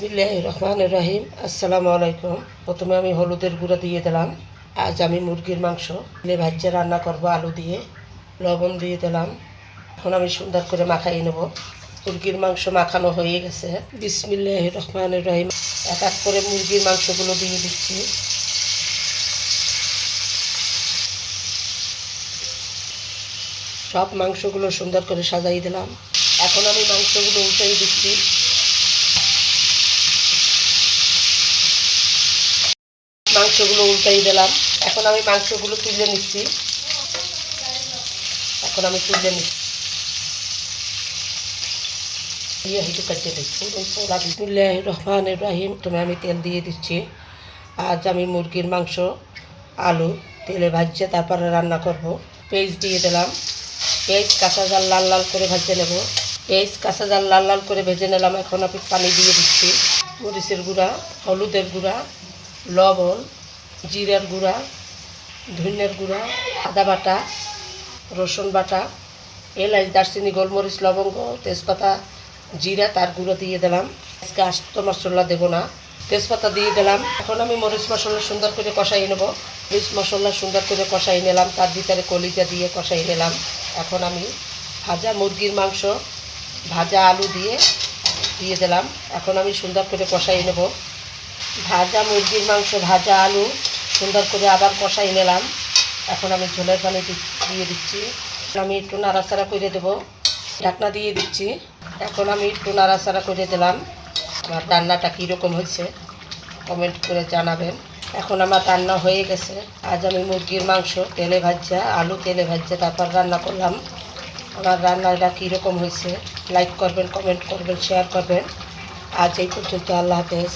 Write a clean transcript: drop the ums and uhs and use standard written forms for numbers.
বিসমিল্লাহির রহমানির রহিম। আসসালামু আলাইকুম। প্রথমে আমি হলুদের গুঁড়া দিয়ে দিলাম। আজ আমি মুরগির মাংস তেলে ভাজে রান্না করব আলু দিয়ে। লবণ দিয়ে দিলাম। এখন আমি সুন্দর করে মাখাই নেব। মুরগির মাংস মাখানো হয়ে গেছে। বিসমিল্লাহির রহমানির রহিম। এক এক করে মুরগির মাংসগুলো দিয়ে দিচ্ছি। সব মাংসগুলো সুন্দর করে সাজাই দিলাম। এখন আমি মাংসগুলো উল্টাই দিচ্ছি। মাংসগুলো উল্টাই দিলাম। এখন আমি মাংসগুলো তুলে নিচ্ছি। বিসমিল্লাহির রহমানির রহিম। প্রথমে আমি তেল দিয়ে দিচ্ছি। আজ আমি মুরগির মাংস আলু তেলে ভাজছে তারপরে রান্না করব। পেঁয়াজ দিয়ে দিলাম। পেঁয়াজ কাঁচা জাল লাল লাল করে ভেজে নেব। ভেজে নিলাম। এখন আমি পানি দিয়ে দিচ্ছি। মরিচের গুঁড়া, হলুদের গুঁড়া, লবণ, জিরার গুঁড়া, ধনিয়ার গুঁড়া, আদা বাটা, রসুন বাটা, এলাচ, দারচিনি, গোলমরিচ, লবঙ্গ, তেজপাতা, জিরা তার গুঁড়ো দিয়ে দিলাম। আজকে আস্ত মশলা দেবো না, তেজপাতা দিয়ে দিলাম। এখন আমি মরিচ মশলা সুন্দর করে কষাই নেব। মরিচ মশলা সুন্দর করে কষাই নিলাম। তার ভিতরে কলিজা দিয়ে কষাই নিলাম। এখন আমি ভাজা মুরগির মাংস ভাজা আলু দিয়ে দিলাম। এখন আমি সুন্দর করে কষাই নেব। ভাজা মুরগির মাংস ভাজা আলু সুন্দর করে আবার কষাই নিলাম। এখন আমি ঝোলের পানি দিয়ে দিচ্ছি। আমি একটু নাড়াচাড়া করে দেবো। ঢাকনা দিয়ে দিচ্ছি। এখন আমি একটু নাড়াচাড়া করে দিলাম। আমার রান্নাটা কীরকম হয়েছে কমেন্ট করে জানাবেন। এখন আমার রান্না হয়ে গেছে। আজ আমি মুরগির মাংস তেলে ভাজা আলু তেলে ভাজা তারপর রান্না করলাম। আমার রান্নাটা কীরকম হয়েছে লাইক করবেন, কমেন্ট করবেন, শেয়ার করবেন। আজ এই পর্যন্ত। আল্লাহ হাফেজ।